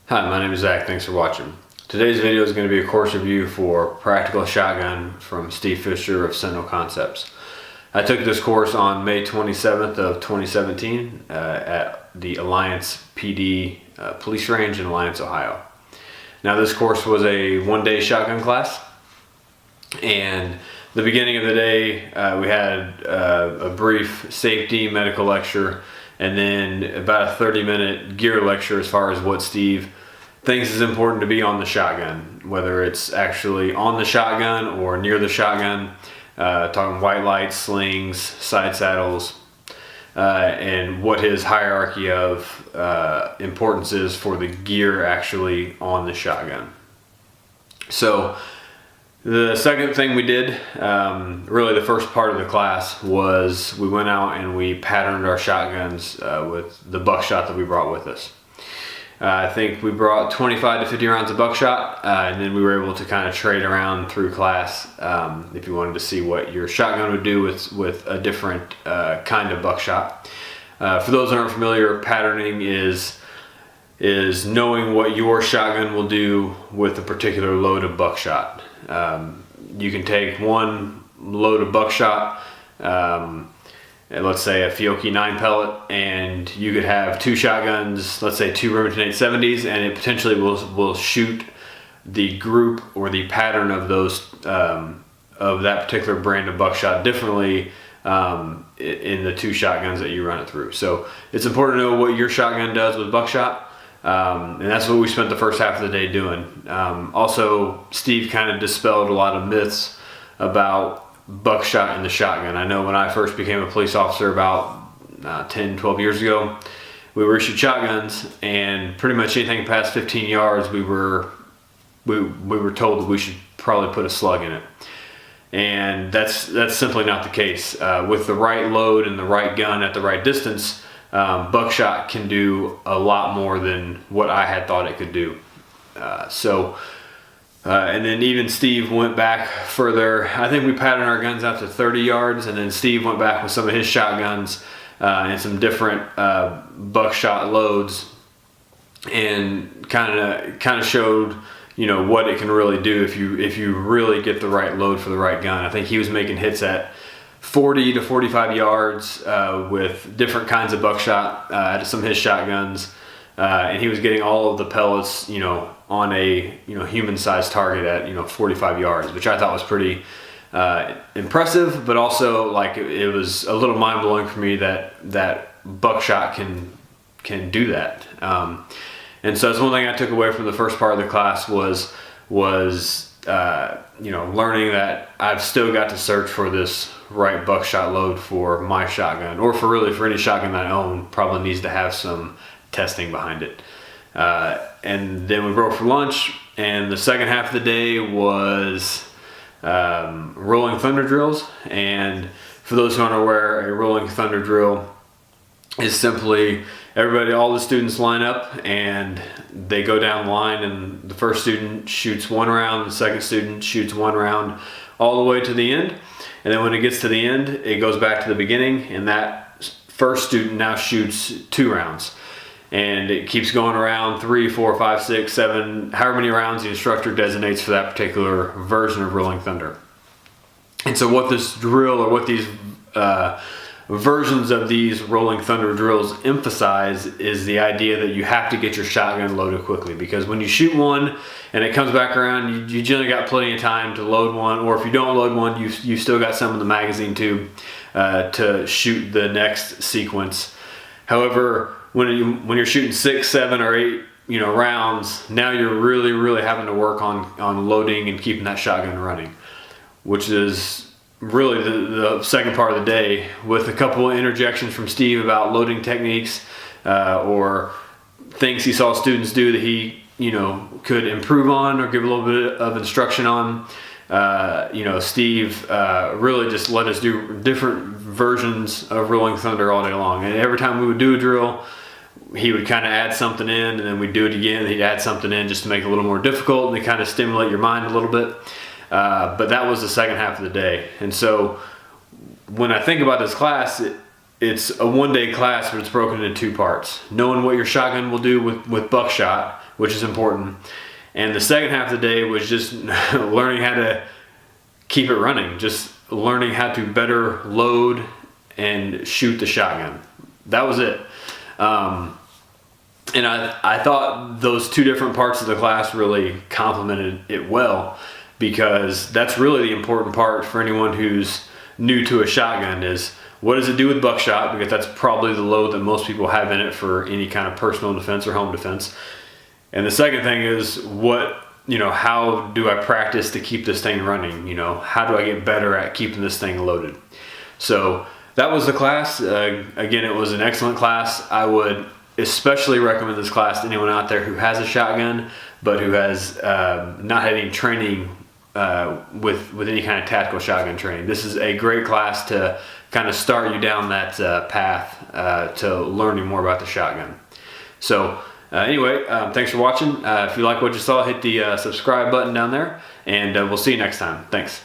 Hi, my name is Zach. Thanks for watching. Today's video is going to be a course review for Practical Shotgun from Steve Fisher of Sentinel Concepts. I took this course on May 27th of 2017 at the Alliance PD Police Range in Alliance, Ohio. Now this course was a one-day shotgun class, and the beginning of the day we had a brief safety medical lecture, and then about a 30-minute gear lecture as far as what Steve thinks is important to be on the shotgun, whether it's actually on the shotgun or near the shotgun, talking white lights, slings, side saddles, and what his hierarchy of importance is for the gear actually on the shotgun. So the second thing we did, really the first part of the class, was we went out and we patterned our shotguns with the buckshot that we brought with us. I think we brought 25 to 50 rounds of buckshot, and then we were able to kind of trade around through class if you wanted to see what your shotgun would do with a different kind of buckshot. For those that aren't familiar, patterning is knowing what your shotgun will do with a particular load of buckshot. You can take one load of buckshot, let's say a Fiocchi 9 pellet, and you could have two shotguns, let's say two Remington 870s, and it potentially will shoot the group or the pattern of those of that particular brand of buckshot differently in the two shotguns that you run it through. So it's important to know what your shotgun does with buckshot, and that's what we spent the first half of the day doing. Also, Steve kind of dispelled a lot of myths about buckshot in the shotgun. I know when I first became a police officer about 10, 12 years ago, we were issued shotguns, and pretty much anything past 15 yards we were told that we should probably put a slug in it. And that's simply not the case. With the right load and the right gun at the right distance, buckshot can do a lot more than what I had thought it could do. And then even Steve went back further. I think we patterned our guns out to 30 yards, and then Steve went back with some of his shotguns and some different buckshot loads, and kind of showed, you know, what it can really do if you really get the right load for the right gun. I think he was making hits at 40 to 45 yards with different kinds of buckshot out of some of his shotguns, and he was getting all of the pellets, you know, on a human-sized target at 45 yards, which I thought was pretty impressive, but also like it was a little mind-blowing for me that buckshot can do that. And so that's one thing I took away from the first part of the class was learning that I've still got to search for this right buckshot load for my shotgun, or for any shotgun that I own. Probably needs to have some testing behind it. And then we broke for lunch, and the second half of the day was rolling thunder drills. And for those who aren't aware, a rolling thunder drill is simply all the students line up and they go down the line, and the first student shoots one round, the second student shoots one round, all the way to the end. And then when it gets to the end, it goes back to the beginning, and that first student now shoots 2 rounds. And it keeps going around 3, 4, 5, 6, 7, however many rounds the instructor designates for that particular version of Rolling Thunder. And so what this drill, or what these versions of these Rolling Thunder drills emphasize, is the idea that you have to get your shotgun loaded quickly, because when you shoot one and it comes back around, you generally got plenty of time to load one, or if you don't load one, you still got some in the magazine tube to shoot the next sequence. However, when you're shooting 6, 7, or 8 rounds, now you're really having to work on loading and keeping that shotgun running, which is really the second part of the day, with a couple of interjections from Steve about loading techniques or things he saw students do that he could improve on or give a little bit of instruction on. Steve really just let us do different versions of Rolling Thunder all day long, and every time we would do a drill, he would kind of add something in, and then we'd do it again. He'd add something in just to make it a little more difficult and to kind of stimulate your mind a little bit. But that was the second half of the day. And so when I think about this class, it's a one-day class, but it's broken into 2 parts. Knowing what your shotgun will do with buckshot, which is important. And the second half of the day was just learning how to keep it running, just learning how to better load and shoot the shotgun. That was it. And I thought those two different parts of the class really complemented it well, because that's really the important part for anyone who's new to a shotgun is, what does it do with buckshot? Because that's probably the load that most people have in it for any kind of personal defense or home defense. And the second thing is, how do I practice to keep this thing running? How do I get better at keeping this thing loaded? So that was the class. Again, it was an excellent class. I would especially recommend this class to anyone out there who has a shotgun, but who has not had any training with any kind of tactical shotgun training. This is a great class to kind of start you down that path to learning more about the shotgun. So anyway, thanks for watching. If you like what you saw, hit the subscribe button down there, and we'll see you next time. Thanks.